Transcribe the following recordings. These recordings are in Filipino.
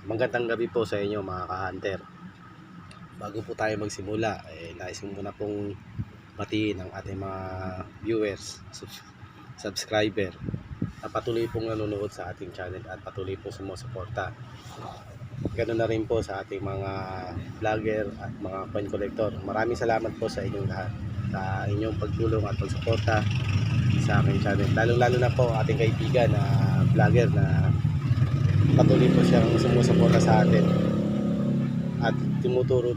Magandang gabi po sa inyo mga ka-hunter. Bago po tayo magsimula, nais ko muna pong batiin ang ating mga viewers, subscriber na patuloy pong nanonood sa ating channel at patuloy po sumusuporta. Ganoon na rin po sa ating mga vlogger at mga coin collector. Maraming salamat po sa inyong lahat sa inyong pagtulong at pagsuporta sa aking channel. Lalo na po ating kaibigan na vlogger na patuloy po siyang sumusuporta sa atin at tinuturo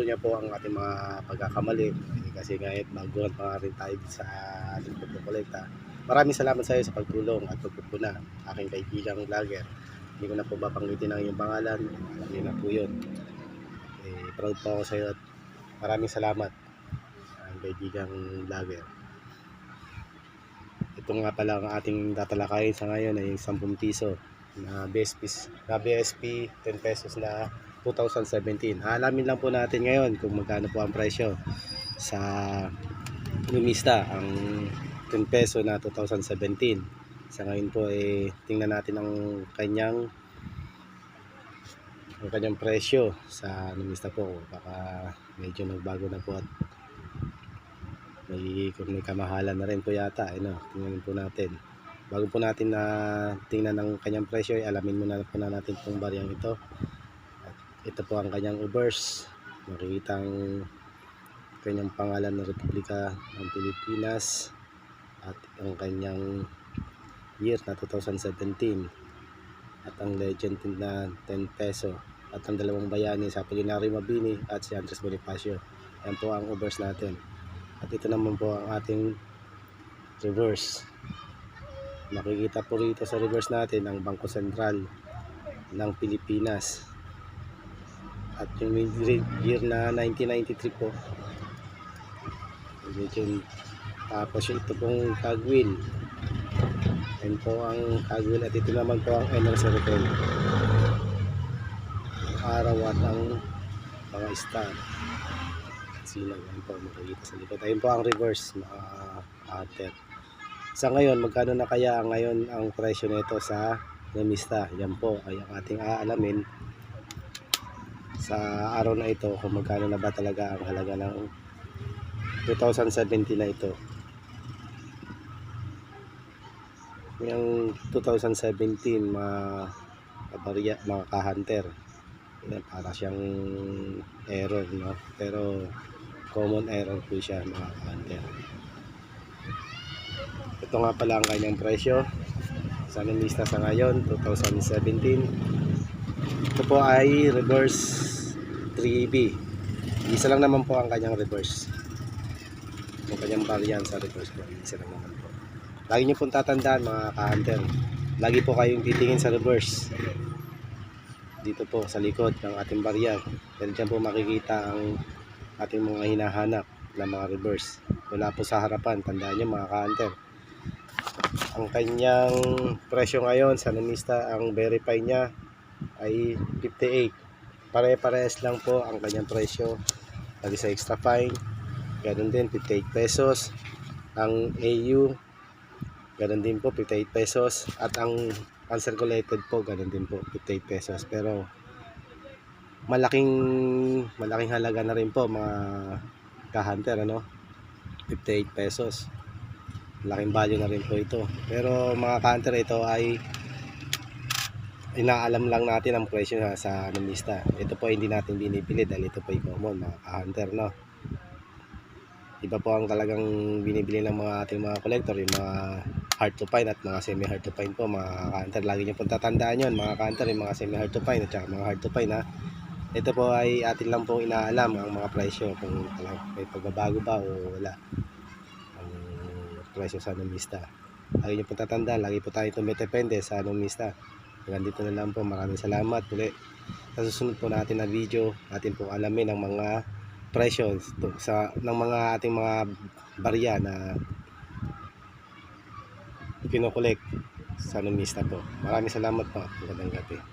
niya po ang ating mga pagkakamali kasi ngayon baguhan pa rin tayo sa ating pagkukolekta. Maraming salamat sa iyo sa pagtulong at pagpupuna aking kaibigang vlogger. Hindi ko na po babanggitin ang iyong pangalan, alam niyo na po yun. Proud po ako sa iyo at maraming salamat aking kaibigang vlogger. Ito nga pala ang ating tatalakayin sa ngayon ay 10 piso na BSP 10 pesos na 2017. Alamin lang po natin ngayon kung magkano po ang presyo sa lumista ang 10 peso na 2017. Sa ngayon po tingnan natin ang kanyang presyo sa lumista po. Baka medyo nagbago na po at may kamahalan na rin po yata. Tingnan po natin. Bago po natin na tingnan ang kanyang presyo, alamin muna po natin itong bariyang ito. At ito po ang kanyang ubers. Makikita ang kanyang pangalan ng Republika ng Pilipinas at ang kanyang year na 2017 at ang legend na 10 peso at ang dalawang bayani sa Apolinario Mabini at si Andres Bonifacio. Yan po ang ubers natin. At ito naman po ang ating reverse. Makikita po rito sa reverse natin ang Bangko Sentral ng Pilipinas at yung year na 1993 po. Tapos ito pong Kagwil. Yan po ang Kagwil at ito naman po ang NRC Return. Ang araw at ang mga star. Silang yan po makikita sa likod. Ayun po ang reverse mga hunter. Sa ngayon, magkano na kaya ngayon ang presyo nito sa lumista? Yan po ay ang ating aalamin sa araw na ito kung magkano na ba talaga ang halaga ng 2017 na ito. Yung 2017 mga ka-hunter, para siyang error, no? Pero common error po siya mga ka-hunter. Ito nga pala ang kanyang presyo sa lumista sa ngayon 2017. Ito po ay reverse 3B. Isa lang naman po ang kanyang reverse. Yung kanyang variant sa reverse po, isa lang naman po. Lagi nyo pong tatandaan mga ka-hunter, lagi po kayong titingin sa reverse. Dito po sa likod ng ating variant. Dahil dyan po makikita ang ating mga hinahanap na mga reverse. Wala po sa harapan, tandaan nyo mga ka-hunter. Ang kanyang presyo ngayon sa lumista, ang verify niya ay 58. Pare-parehas lang po ang kanyang presyo. Lagi sa extra fine, ganoon din 58 pesos. Ang AU, ganoon din po 58 pesos. At ang uncirculated po, ganoon din po 58 pesos. Pero malaking halaga na rin po mga ka-hunter, 58 pesos. Laking value na rin po ito. Pero mga ka-hunter, ito ay inaalam lang natin ang presyo sa lumista. Ito po hindi natin binibili dahil ito po ay common mga ka-hunter, Iba po ang talagang binibili ng mga ating mga collector, yung mga hard to find at mga semi hard to find po mga ka-hunter. Lagi niyo pong tatandaan yun mga ka-hunter, yung mga semi hard to find at saka mga hard to find, Ito po ay atin lang pong inaalam ang mga presyo kung may pagbabago ba o wala presyo sa lumista. Lagi nyo po tatandaan, lagi po tayo tumitipende sa lumista. Hanggang dito na lang po. Maraming salamat ulit. Sa susunod po natin na video, natin po alamin ang mga presyo ng mga ating mga barya na kinokolekt sa lumista po. Maraming salamat po. Magandang gabi.